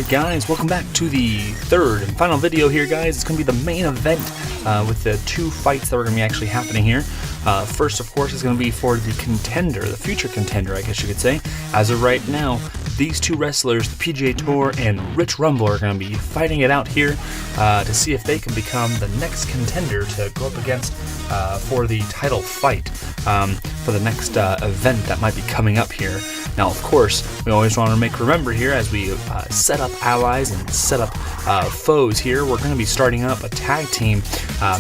Alright guys, welcome back to the third and final video here guys. It's going to be the main event with the two fights that are going to be actually happening here. First of course is going to be for the contender, the future contender I guess you could say. As of right now, these two wrestlers, the PGA Tour and Rich Rumble, are going to be fighting it out here to see if they can become the next contender to go up against for the title fight for the next event that might be coming up here. Now, of course, we always want to remember here as we set up allies and set up foes here, we're going to be starting up a tag team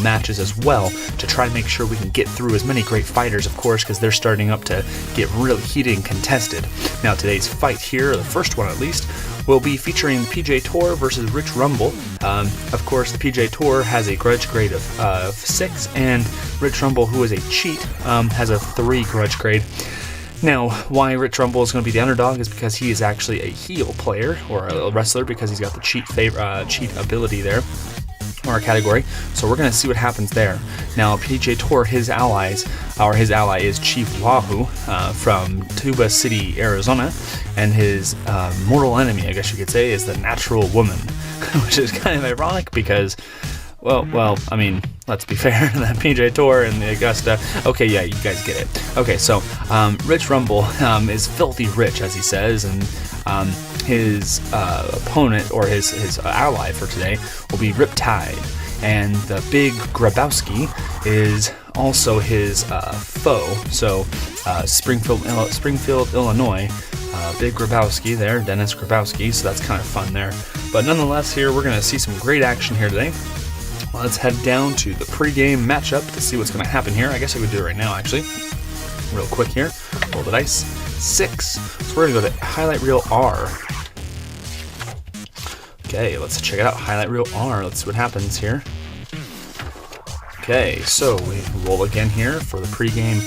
matches as well to try to make sure we can get through as many great fighters, of course, because they're starting up to get really heated and contested. Now, today's fight here, the first one at least, will be featuring the PGA Tour versus Rich Rumble. Of course, the PGA Tour has a grudge grade of 6, and Rich Rumble, who is a cheat, has a 3 grudge grade. Now, why Rich Rumble is going to be the underdog is because he is actually a heel player, or a wrestler, because he's got the cheat ability there, or a category. So we're going to see what happens there. Now, PGA Tour, his ally is Chief Wahoo from Tuba City, Arizona, and his mortal enemy, I guess you could say, is the Natural Woman, which is kind of ironic because, well, I mean, let's be fair, the PGA Tour and the Augusta. Okay, yeah, you guys get it. Okay, so Rich Rumble is filthy rich, as he says, and his opponent, or his ally for today, will be Riptide, and the Big Grabowski is also his foe. So Springfield, Illinois, Big Grabowski there, Dennis Grabowski, so that's kind of fun there. But nonetheless, here we're going to see some great action here today. Let's head down to the pregame matchup to see what's going to happen here. I guess I could do it right now, actually. Real quick here. Roll the dice. 6. So we're going to go to highlight reel R. Okay, let's check it out. Highlight reel R. Let's see what happens here. Okay, so we roll again here for the pregame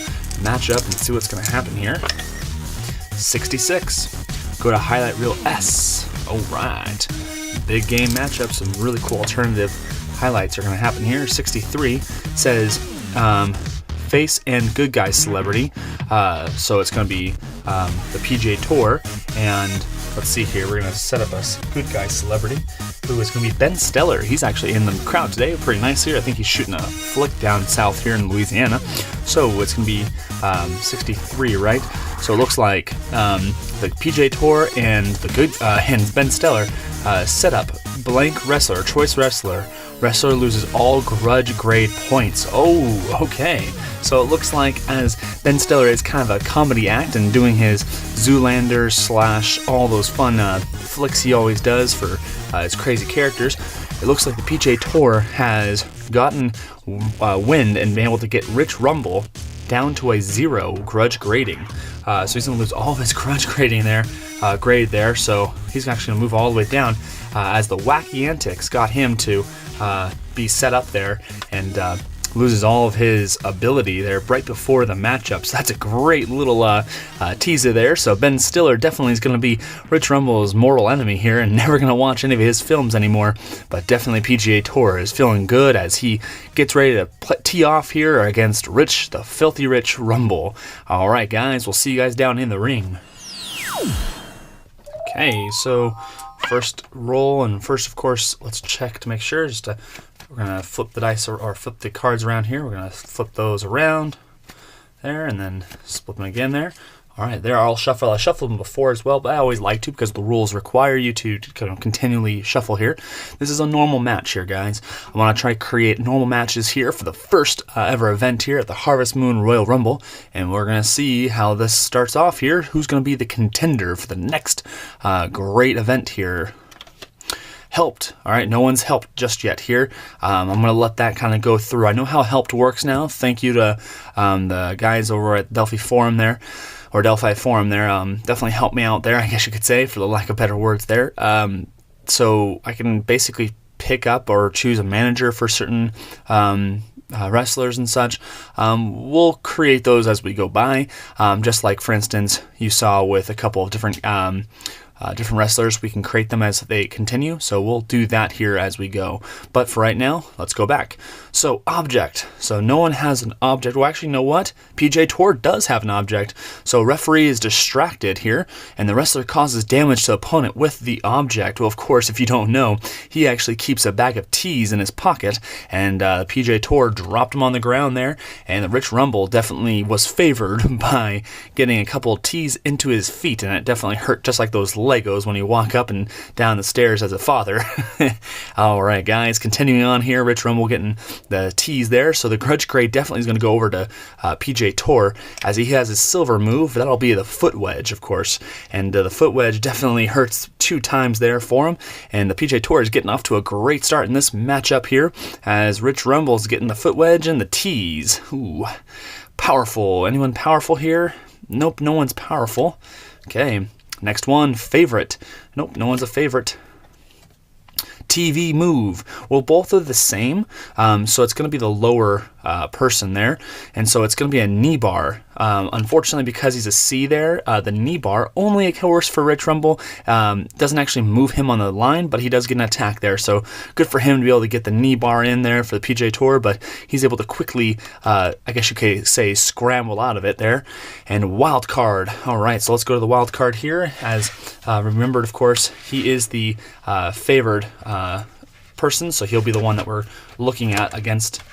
matchup and see what's going to happen here. 66. Go to highlight reel S. Alright. Big game matchup. Some really cool alternative highlights are going to happen here. 63 says face and good guy celebrity. So it's going to be the PGA Tour, and let's see here, we're going to set up a good guy celebrity who is going to be Ben Stellar. He's actually in the crowd today, pretty nice here. I think he's shooting a flick down south here in Louisiana. So it's going to be 63, right? So it looks like the PGA Tour and the and Ben Stellar set up blank wrestler, choice wrestler. Wrestler loses all grudge grade points. Oh, okay. So it looks like as Ben Stellar is kind of a comedy act and doing his Zoolander / all those fun flicks he always does for his crazy characters, it looks like the PGA Tour has gotten wind and been able to get Rich Rumble down to a 0 grudge grading. So he's going to lose all of his grudge grading there, grade there. So he's actually going to move all the way down as the wacky antics got him to be set up there and loses all of his ability there right before the matchup. So that's a great little teaser there. So Ben Stellar definitely is going to be Rich Rumble's mortal enemy here and never going to watch any of his films anymore. But definitely PGA Tour is feeling good as he gets ready to tee off here against Rich, the filthy Rich Rumble. All right, guys, we'll see you guys down in the ring. Okay, so first roll, and first, of course, let's check to make sure. We're going to flip the dice or flip the cards around here. We're going to flip those around there and then split them again there. All right, there, I'll shuffle. I shuffled them before as well, but I always like to because the rules require you to kind of continually shuffle here. This is a normal match here, guys. I want to try to create normal matches here for the first ever event here at the Harvest Moon Royal Rumble, and we're going to see how this starts off here. Who's going to be the contender for the next great event here? Helped. All right, no one's helped just yet here. I'm going to let that kind of go through. I know how helped works now. Thank you to the guys over at Delphi Forum there. Definitely helped me out there, I guess you could say, for the lack of better words there. So I can basically pick up or choose a manager for certain wrestlers and such. We'll create those as we go by, just like, for instance, you saw with a couple of different different wrestlers, we can create them as they continue. So we'll do that here as we go. But for right now, let's go back. So object. So no one has an object. Well, actually, you know what? PJ Tour does have an object. So referee is distracted here, and the wrestler causes damage to the opponent with the object. Well, of course, if you don't know, he actually keeps a bag of teas in his pocket, and PJ Tour dropped him on the ground there, and the Rich Rumble definitely was favored by getting a couple of teas into his feet, and it definitely hurt, just like those Legos when you walk up and down the stairs as a father. All right, guys, continuing on here, Rich Rumble getting the teas there, so the grudge grade definitely is going to go over to PJ Tour, as he has his silver move. That'll be the foot wedge, of course, and the foot wedge definitely hurts 2 times there for him, and the PJ Tour is getting off to a great start in this matchup here, as Rich Rumble's getting the foot wedge and the tees. Ooh, powerful. Anyone powerful here? Nope, no one's powerful. Okay, next one, favorite. Nope, no one's a favorite. TV move. Well, both are the same, so it's going to be the lower person there, and so it's going to be a knee bar. Unfortunately, because he's a C there, the knee bar only occurs for Rich Rumble. Doesn't actually move him on the line, but he does get an attack there, so good for him to be able to get the knee bar in there for the PJ Tour, but he's able to quickly, I guess you could say, scramble out of it there. And wild card. All right, so let's go to the wild card here, as remembered, of course, he is the favored person, so he'll be the one that we're looking at against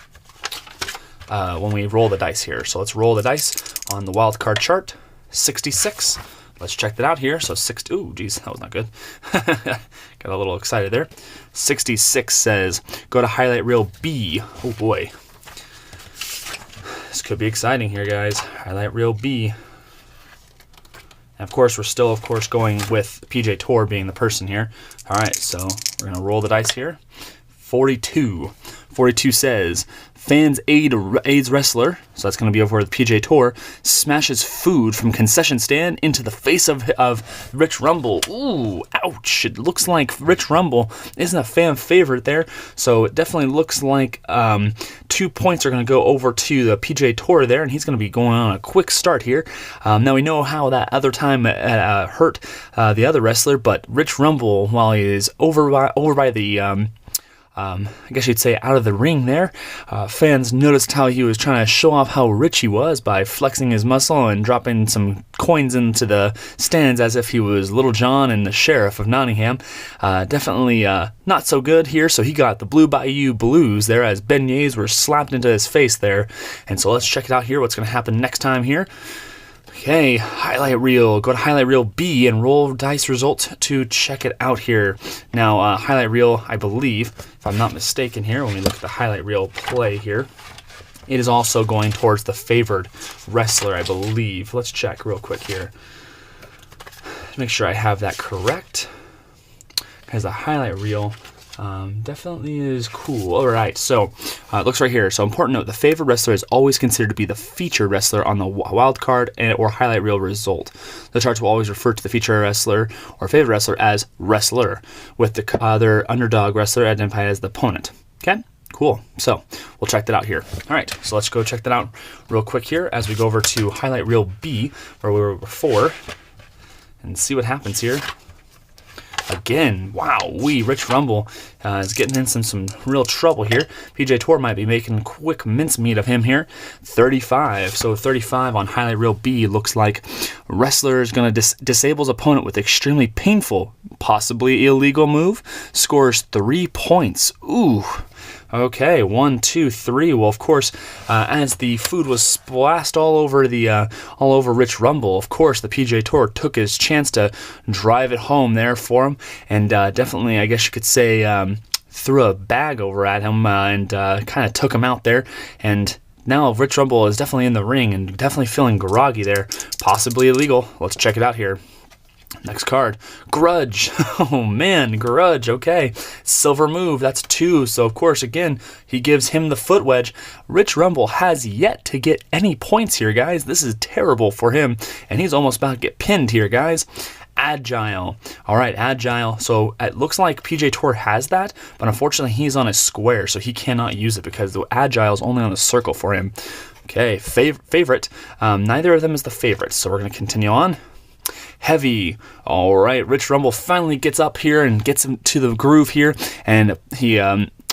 when we roll the dice here. So let's roll the dice on the wild card chart. 66. Let's check that out here. So ooh, geez, that was not good. Got a little excited there. 66 says, go to highlight reel B. Oh boy. This could be exciting here, guys. Highlight reel B. And of course, we're still, of course, going with PJ Tour being the person here. All right, so we're going to roll the dice here. 42. 42 says, fans aids wrestler, so that's going to be over the PJ Tour, smashes food from concession stand into the face of Rich Rumble. Ooh, ouch. It looks like Rich Rumble isn't a fan favorite there, so it definitely looks like 2 points are going to go over to the PJ Tour there, and he's going to be going on a quick start here. Now we know how that other time hurt the other wrestler, but Rich Rumble, while he is over by the I guess you'd say out of the ring there, fans noticed how he was trying to show off how rich he was by flexing his muscle and dropping some coins into the stands as if he was Little John and the sheriff of Nottingham. Definitely not so good here, so he got the Blue Bayou Blues there as beignets were slapped into his face there. And so let's check it out here, what's going to happen next time here. Okay, highlight reel. Go to highlight reel B and roll dice results to check it out here. Now, highlight reel, I believe, if I'm not mistaken here, when we look at the highlight reel play here, it is also going towards the favored wrestler, I believe. Let's check real quick here. Make sure I have that correct. Because the highlight reel definitely is cool. All right, so it looks right here. So important note, the favored wrestler is always considered to be the featured wrestler on the wild card or highlight reel result. The charts will always refer to the featured wrestler or favored wrestler as wrestler, with the other underdog wrestler identified as the opponent. Okay, cool. So we'll check that out here. All right, so let's go check that out real quick here as we go over to highlight reel B, where we were before, and see what happens here. Again, wow, Rich Rumble is getting in some real trouble here. PJ Tour might be making quick mincemeat of him here. 35, so 35 on highlight reel B looks like wrestler is going to disable his opponent with extremely painful, possibly illegal move. Scores 3 points. Ooh. Okay, 1, 2, 3. Well, of course, as the food was splashed all over Rich Rumble, of course, the PJ Tour took his chance to drive it home there for him, and definitely, I guess you could say, threw a bag over at him and kind of took him out there. And now Rich Rumble is definitely in the ring and definitely feeling groggy there, possibly illegal. Let's check it out here. Next card, grudge. Oh man, grudge. Okay, silver move. That's 2. So of course, again, he gives him the foot wedge. Rich Rumble has yet to get any points here, guys. This is terrible for him, and he's almost about to get pinned here, guys. Agile. All right, agile. So it looks like PJ Tour has that, but unfortunately, he's on a square, so he cannot use it because the agile is only on the circle for him. Okay, favorite. Neither of them is the favorite, so we're going to continue on. Heavy. All right, Rich Rumble finally gets up here and gets him to the groove here, and he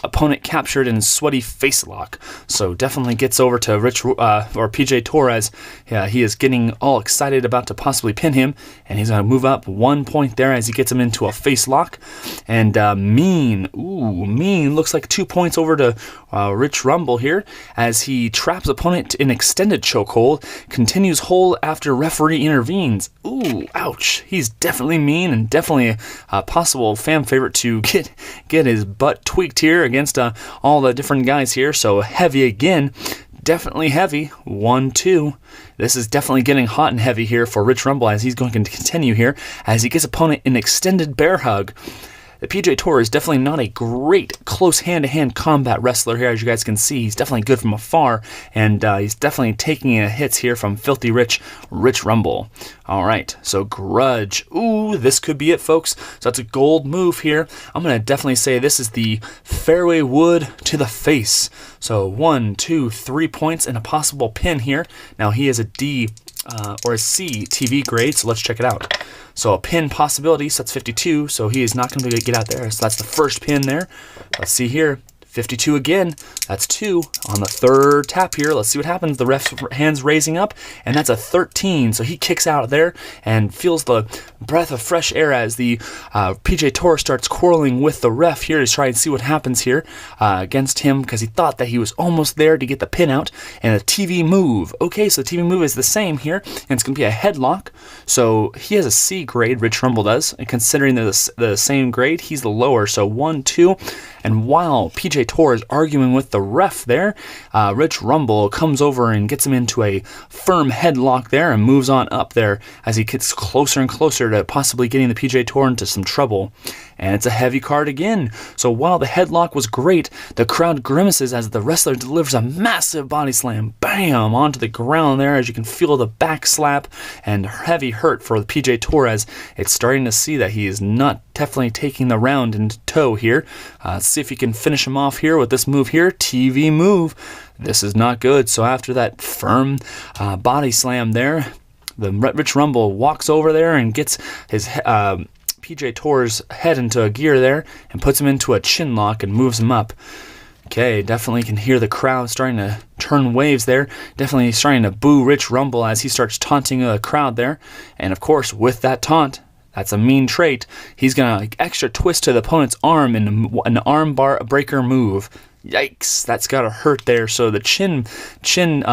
opponent captured in sweaty face lock. So definitely gets over to Rich or PJ Torres. Yeah, he is getting all excited about to possibly pin him, and he's going to move up 1 point there as he gets him into a face lock. And Mean, Mean looks like 2 points over to Rich Rumble here as he traps opponent in extended chokehold, continues hold after referee intervenes. Ooh, ouch. He's definitely Mean and definitely a possible fan favorite to get his butt tweaked here against all the different guys here. So Heavy again, definitely Heavy. 1-2. This is definitely getting hot and heavy here for Rich Rumble as he's going to continue here as he gets opponent an extended bear hug. The PJ Torres is definitely not a great close hand-to-hand combat wrestler here, as you guys can see. He's definitely good from afar, and he's definitely taking hits here from Filthy Rich Rumble. All right, so Grudge. Ooh, this could be it, folks. So that's a gold move here. I'm going to definitely say this is the fairway wood to the face. So 1, 2, 3 points and a possible pin here. Now he is a D or a C TV grade, so let's check it out. So a pin possibility, so that's 52, so he is not going to be able to get out there. So that's the first pin there. Let's see here. 52 again, that's 2 on the third tap here. Let's see what happens. The ref's hands raising up, and that's a 13. So he kicks out there and feels the breath of fresh air as the PJ Torres starts quarreling with the ref here to try and see what happens here against him, because he thought that he was almost there to get the pin out. And a TV move. Okay, so the TV move is the same here, and it's going to be a headlock. So he has a C grade, Rich Rumble does, and considering they're the same grade, he's the lower. So 1, 2, and while PJ Torres arguing with the ref there, Rich Rumble comes over and gets him into a firm headlock there and moves on up there as he gets closer and closer to possibly getting the PJ Torres into some trouble. And it's a heavy card again. So while the headlock was great, the crowd grimaces as the wrestler delivers a massive body slam, bam, onto the ground there, as you can feel the back slap and heavy hurt for the PJ Torres. It's starting to see that he is not definitely taking the round into tow here. Let's see if he can finish him off here with this move here, TV move. This is not good. So after that firm body slam there, the Rich Rumble walks over there and gets his PJ Torres' head into a gear there and puts him into a chin lock and moves him up. Okay, definitely can hear the crowd starting to turn waves there. Definitely starting to boo Rich Rumble as he starts taunting the crowd there. And of course, with that taunt, that's a mean trait, he's going to extra twist to the opponent's arm in an arm bar breaker move. Yikes, that's got to hurt there. So the chin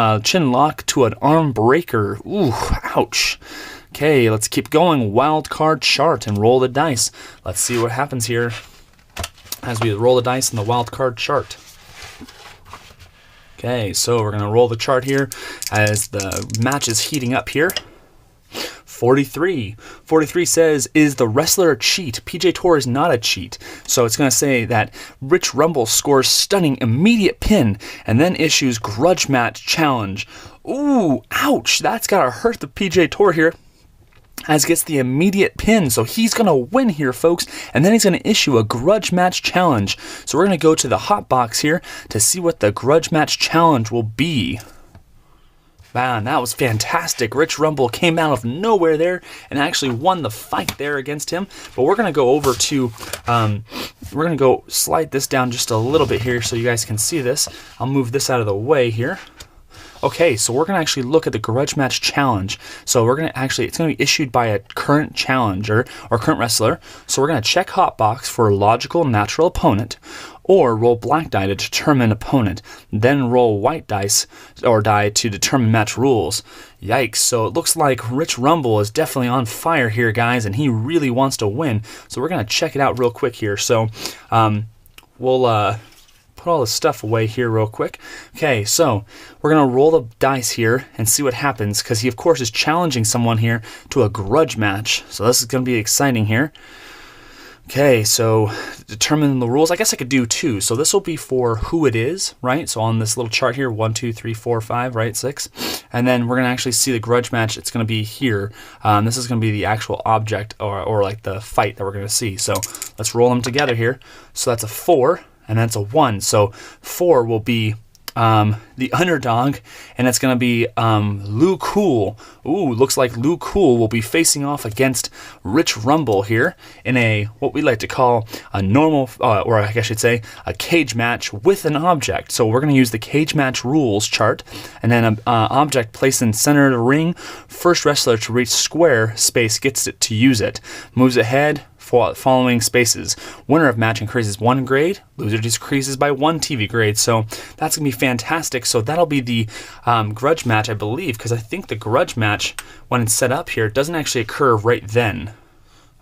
lock to an arm breaker. Ooh, ouch. Okay, let's keep going. Wild card chart and roll the dice. Let's see what happens here as we roll the dice in the wild card chart. Okay, so we're going to roll the chart here as the match is heating up here. 43. 43 says, is the wrestler a cheat? PJ Torres is not a cheat. So it's going to say that Rich Rumble scores stunning immediate pin and then issues grudge match challenge. Ooh, ouch. That's got to hurt the PJ Torres here, as gets the immediate pin. So he's going to win here, folks. And then he's going to issue a grudge match challenge. So we're going to go to the hot box here to see what the grudge match challenge will be. Man, that was fantastic. Rich Rumble came out of nowhere there and actually won the fight there against him. But we're going to go over to, we're going to go slide this down just a little bit here so you guys can see this. I'll move this out of the way here. Okay, so we're going to actually look at the grudge match challenge. So we're going to actually, it's going to be issued by a current challenger or current wrestler. So we're going to check hotbox for a logical natural opponent, or roll black die to determine opponent, then roll white dice or die to determine match rules. Yikes, so it looks like Rich Rumble is definitely on fire here, guys, and he really wants to win. So we're going to check it out real quick here. So we'll put all the stuff away here real quick. Okay, so we're going to roll the dice here and see what happens, because he, of course, is challenging someone here to a grudge match. So this is going to be exciting here. Okay, so determine the rules. I guess I could do 2. So this will be for who it is, right? So on this little chart here, 1, 2, 3, 4, 5, right? 6. And then we're going to actually see the grudge match. It's going to be here. This is going to be the actual object or like the fight that we're going to see. So let's roll them together here. So that's a 4 and that's a 1. So 4 will be the underdog, and it's going to be Lou Cool. Ooh, looks like Lou Cool will be facing off against Rich Rumble here in a what we like to call a normal, or I guess I should say, a cage match with an object. So we're going to use the cage match rules chart, and then an object placed in center of the ring. First wrestler to reach square space gets it to use it. Moves ahead. Following spaces. Winner of match increases 1 grade, loser decreases by 1 TV grade. So that's going to be fantastic. So that'll be the grudge match, I believe, because I think the grudge match, when it's set up here, doesn't actually occur right then.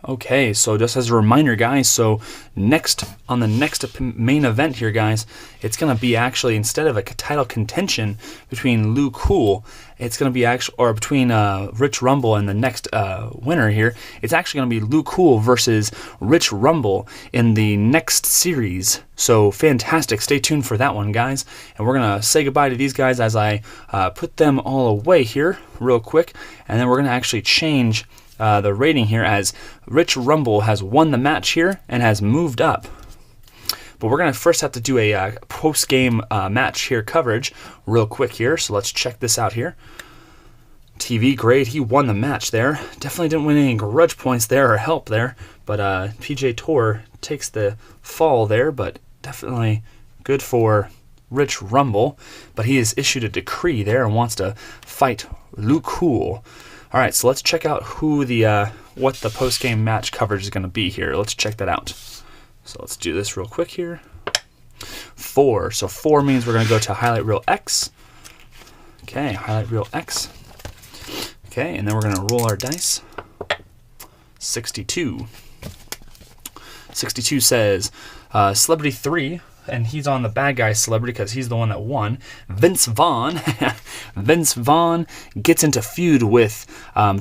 Okay, so just as a reminder, guys, so on the next main event here, guys, it's going to be actually, instead of a title contention between Lou Cool, it's going to be or between Rich Rumble and the next winner here, it's actually going to be Lou Cool versus Rich Rumble in the next series. So fantastic. Stay tuned for that one, guys. And we're going to say goodbye to these guys as I put them all away here real quick, and then we're going to actually change the rating here as Rich Rumble has won the match here and has moved up. But we're going to first have to do a post-game match here coverage real quick here. So let's check this out here. TV, great. He won the match there. Definitely didn't win any grudge points there or help there. But PJ Tor takes the fall there, but definitely good for Rich Rumble. But he has issued a decree there and wants to fight Lou Cool. All right, so let's check out who what the post-game match coverage is going to be here. Let's check that out. So let's do this real quick here. 4. So 4 means we're going to go to highlight reel X. Okay, highlight reel X. Okay, and then we're going to roll our dice. 62. 62 says Celebrity 3. And he's on the bad guy celebrity because he's the one that won. Vince Vaughn. Vince Vaughn gets into feud with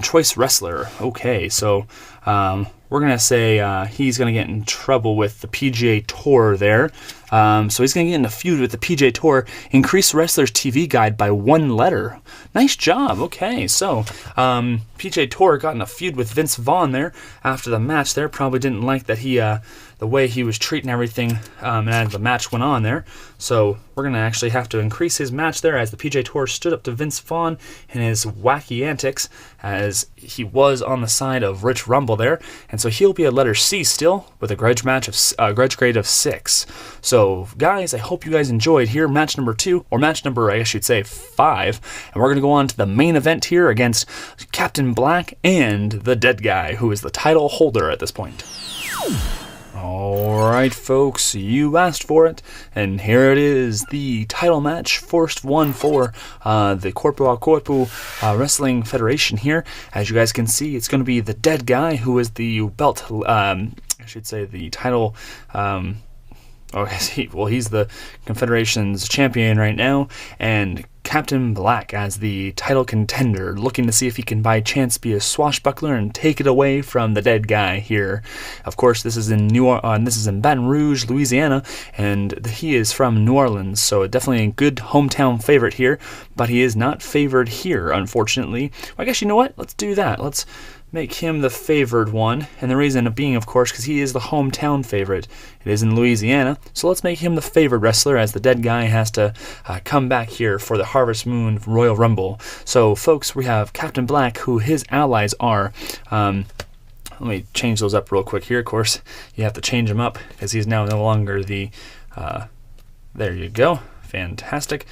Choice Wrestler. Okay, so we're going to say he's going to get in trouble with the PGA Tour there. So he's going to get in a feud with the PGA Tour. Increase wrestler's TV guide by 1 letter. Nice job. Okay, so PGA Tour got in a feud with Vince Vaughn there after the match there. Probably didn't like that the way he was treating everything and as the match went on there. So we're going to actually have to increase his match there as the PGA Tour stood up to Vince Vaughn and his wacky antics as he was on the side of Rich Rumble there. And so he'll be a letter C still with a grudge grade of 6. So guys, I hope you guys enjoyed here match number 2, or match number, I guess you'd say, 5. And we're going to go on to the main event here against Captain Black and the Dead Guy, who is the title holder at this point. Alright folks, you asked for it, and here it is, the title match, first one for the Corpo a Corpo Wrestling Federation here. As you guys can see, it's going to be the Dead Guy, who is the belt, I should say the title, he's the Confederation's champion right now, and Captain Black as the title contender, looking to see if he can by chance be a swashbuckler and take it away from the Dead Guy here. Of course, this is in Baton Rouge, Louisiana, and he is from New Orleans, so definitely a good hometown favorite here, but he is not favored here, unfortunately. Well, I guess you know what? Let's do that. Let's make him the favored one, and the reason being, of course, because he is the hometown favorite. It is in Louisiana, so let's make him the favored wrestler as the Dead Guy has to come back here for the Harvest Moon Royal Rumble. So, folks, we have Captain Black, who his allies are. Let me change those up real quick here. Of course, you have to change them up because he's now no longer the... there you go. Fantastic.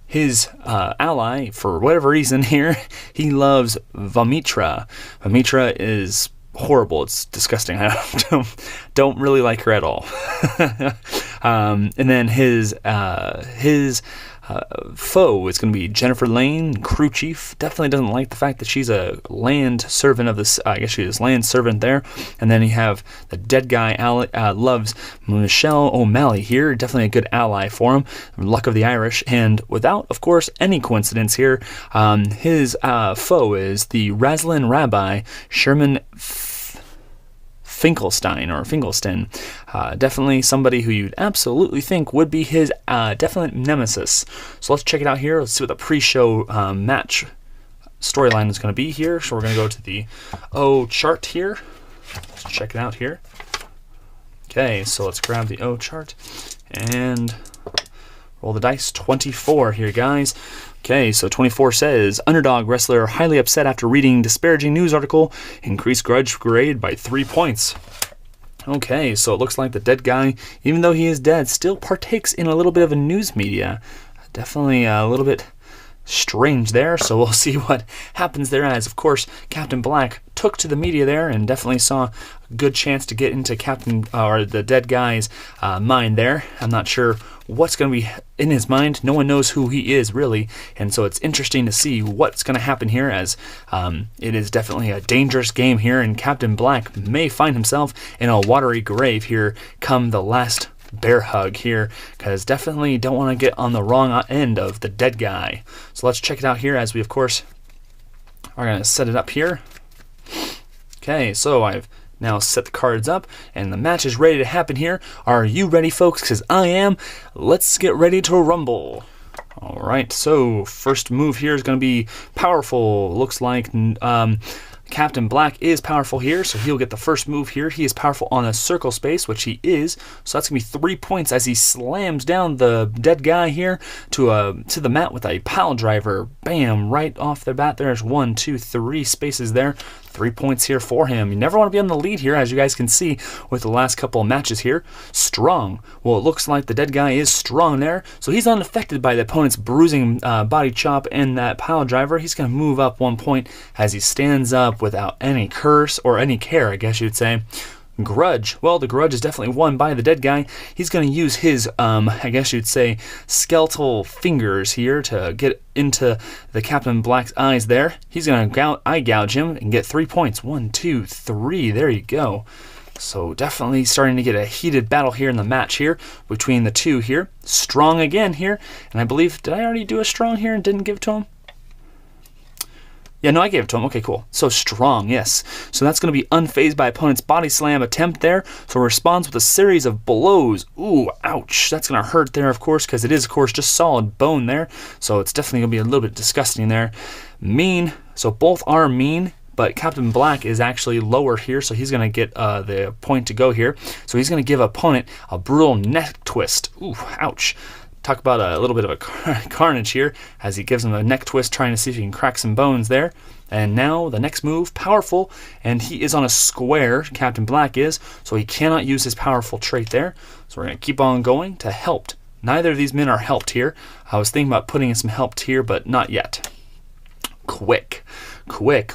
His ally, for whatever reason here, he loves Vamitra. Vamitra is horrible. It's disgusting. I don't really like her at all. And then his foe is going to be Jennifer Lane, crew chief. Definitely doesn't like the fact that she's a land servant of this. I guess she is land servant there. And then you have the Dead Guy loves Michelle O'Malley here. Definitely a good ally for him. Luck of the Irish. And without, of course, any coincidence here, his foe is the Raslin Rabbi Sherman Finkelstein. Definitely somebody who you'd absolutely think would be his definite nemesis. So let's check it out here. Let's see what the pre-show match storyline is going to be here. So we're going to go to the O chart here. Let's check it out here. Okay, so let's grab the O chart and Roll the dice. 24 here, guys. Okay, so 24 says, underdog wrestler highly upset after reading disparaging news article. Increased grudge grade by 3 points. Okay, so it looks like the dead guy, even though he is dead, still partakes in a little bit of a news media. Definitely a little bit strange there, so we'll see what happens there, as of course Captain Black took to the media there and definitely saw a good chance to get into the dead guy's mind there. I'm not sure what's going to be in his mind. No one knows who he is really, and so it's interesting to see what's going to happen here, as it is definitely a dangerous game here, and Captain Black may find himself in a watery grave here come the last bear hug here, because definitely don't want to get on the wrong end of the dead guy. So let's check it out here, as we of course are going to set it up here. Okay, so I've now set the cards up and the match is ready to happen here. Are you ready, folks? Because I am. Let's get ready to rumble. Alright, so first move here is going to be powerful. Looks like Captain Black is powerful here, so he'll get the first move here. He is powerful on a circle space, which he is, so that's going to be 3 points as he slams down the dead guy here to the mat with a pile driver. Bam, right off the bat. There's 1, 2, 3 spaces there. 3 points here for him. You never want to be on the lead here, as you guys can see with the last couple of matches here. Strong. Well, it looks like the dead guy is strong there, so he's unaffected by the opponent's bruising body chop and that pile driver. He's going to move up 1 point as he stands up without any curse or any care, I guess you'd say. Grudge. Well, the grudge is definitely won by the dead guy. He's going to use his, I guess you'd say, skeletal fingers here to get into the Captain Black's eyes there. He's going to eye gouge him and get 3 points. 1, 2, 3. There you go. So definitely starting to get a heated battle here in the match here between the two here. Strong again here. And I believe, did I already do a strong here and didn't give it to him? Yeah, no, I gave it to him. Okay, cool. So strong, yes. So that's going to be unfazed by opponent's body slam attempt there. So responds with a series of blows. Ooh, ouch. That's going to hurt there, of course, because it is, of course, just solid bone there. So it's definitely going to be a little bit disgusting there. Mean. So both are mean, but Captain Black is actually lower here, so he's going to get the point to go here. So he's going to give opponent a brutal neck twist. Ooh, ouch. Talk about a little bit of a carnage here as he gives him a neck twist, trying to see if he can crack some bones there. And now the next move, powerful, and he is on a square, Captain Black is, so he cannot use his powerful trait there. So we're going to keep on going to helped. Neither of these men are helped here. I was thinking about putting in some helped here, but not yet. Quick.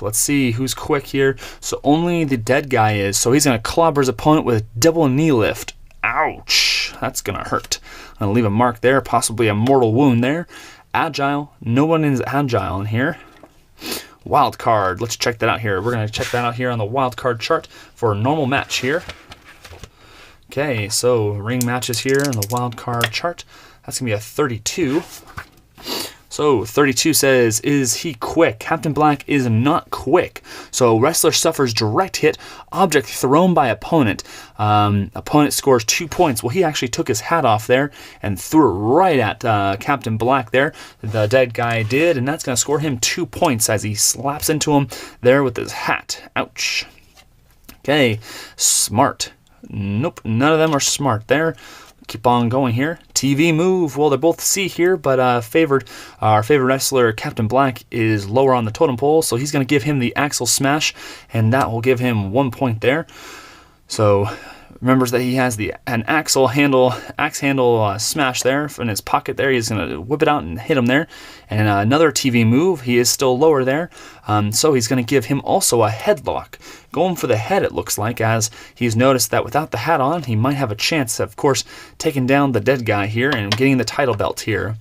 Let's see who's quick here. So only the dead guy is, so he's going to clobber his opponent with double knee lift. Ouch, that's gonna hurt. I'm gonna leave a mark there, possibly a mortal wound there. Agile, no one is agile in here. Wild card, let's check that out here. We're gonna check that out here on the wild card chart for a normal match here. Okay, so ring matches here on the wild card chart. That's gonna be a 32. So 32 says, is he quick? Captain Black is not quick. So wrestler suffers direct hit, object thrown by opponent. Opponent scores 2 points. Well, he actually took his hat off there and threw it right at Captain Black there. The dead guy did, and that's going to score him 2 points as he slaps into him there with his hat. Ouch. Okay, smart. Nope, none of them are smart there. Keep on going here. TV move. Well, they're both C here, but our favorite wrestler, Captain Black, is lower on the totem pole, so he's going to give him the axle smash, and that will give him 1 point there. So remembers that he has an axe handle smash there in his pocket there. He's going to whip it out and hit him there. And another TV move. He is still lower there, so he's going to give him also a headlock. Going for the head, it looks like, as he's noticed that without the hat on, he might have a chance of course, taking down the dead guy here and getting the title belt here.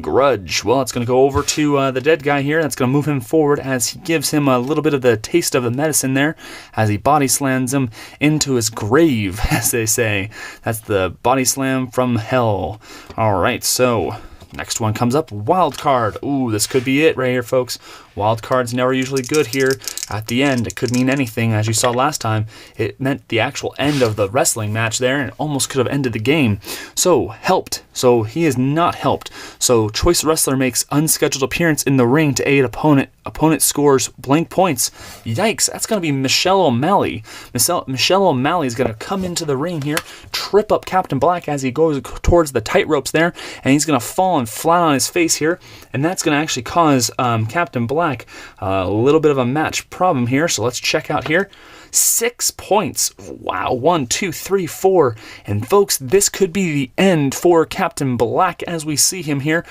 Grudge. Well, it's going to go over to the dead guy here. That's going to move him forward as he gives him a little bit of the taste of the medicine there as he body slams him into his grave, as they say. That's the body slam from hell. All right, so Next one comes up, wild card. Ooh, this could be it right here, folks. Wild card's never usually good here. At the end, it could mean anything. As you saw last time, it meant the actual end of the wrestling match there, and it almost could have ended the game. So, helped. So, he is not helped. So, choice wrestler makes unscheduled appearance in the ring to aid opponent. Opponent scores blank points. Yikes, that's going to be Michelle O'Malley. Michelle O'Malley is going to come into the ring here, trip up Captain Black as he goes towards the tight ropes there, and he's going to fall flat on his face here, and that's going to actually cause Captain Black a little bit of a match problem here. So let's check out here. 6 points. Wow, 1, 2, 3, 4. And folks, this could be the end for Captain Black as we see him here.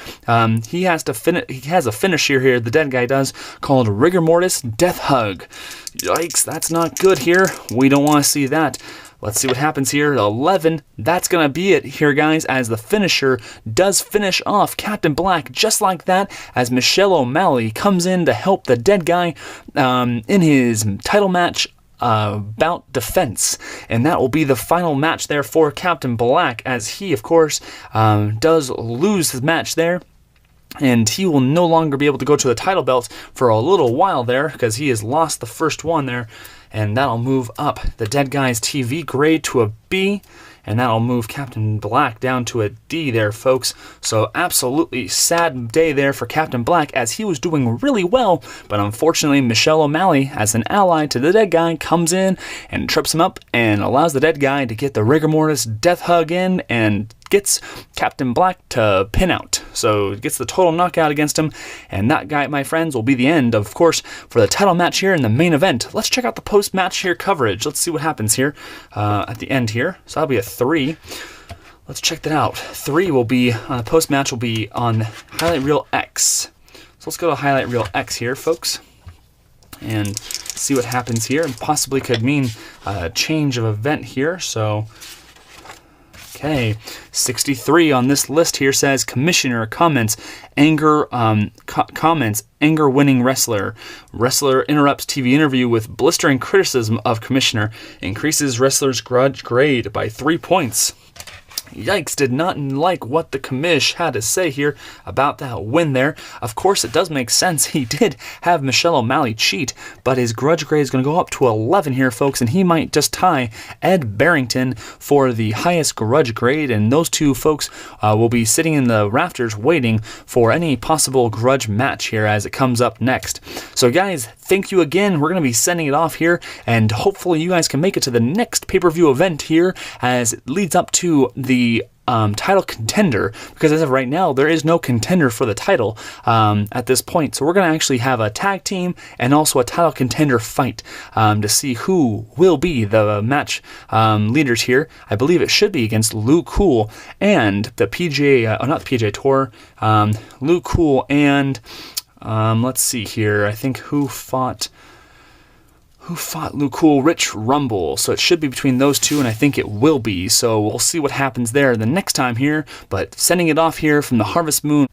He has a finish here, the dead guy does, called Rigor Mortis Death Hug. Yikes, that's not good here. We don't want to see that. Let's see what happens here. 11. That's going to be it here, guys, as the finisher does finish off Captain Black just like that, as Michelle O'Malley comes in to help the dead guy in his title match bout defense. And that will be the final match there for Captain Black, as he, of course, does lose his match there. And he will no longer be able to go to the title belt for a little while there, because he has lost the first one there. And that'll move up the dead guy's TV grade to a B, and that'll move Captain Black down to a D there, folks. So absolutely sad day there for Captain Black, as he was doing really well, but unfortunately Michelle O'Malley, as an ally to the dead guy, comes in and trips him up and allows the dead guy to get the Rigor Mortis Death Hug in and gets Captain Black to pin out. So it gets the total knockout against him, and that guy, my friends, will be the end, of course, for the title match here in the main event. Let's check out the post-match here coverage. Let's see what happens here at the end here. So that'll be a 3. Let's check that out. 3 will be, post-match will be on Highlight Reel X. So let's go to Highlight Reel X here, folks, and see what happens here, and possibly could mean a change of event here. So okay, 63 on this list here says Commissioner comments anger winning wrestler. Wrestler interrupts TV interview with blistering criticism of Commissioner. Increases wrestler's grudge grade by 3 points. Yikes, did not like what the commish had to say here about that win there. Of course, it does make sense. He did have Michelle O'Malley cheat, but his grudge grade is going to go up to 11 here, folks, and he might just tie Ed Barrington for the highest grudge grade, and those two folks will be sitting in the rafters waiting for any possible grudge match here as it comes up next. So, guys, thank you again. We're going to be sending it off here, and hopefully you guys can make it to the next pay-per-view event here as it leads up to the title contender, because as of right now there is no contender for the title at this point. So we're going to actually have a tag team and also a title contender fight to see who will be the match leaders here. I believe it should be against Lou Cool and the PGA, not the PGA Tour, Lou Cool and let's see here, I think who fought Lou Cool? Rich Rumble. So it should be between those two, and I think it will be. So we'll see what happens there the next time here. But sending it off here from the Harvest Moon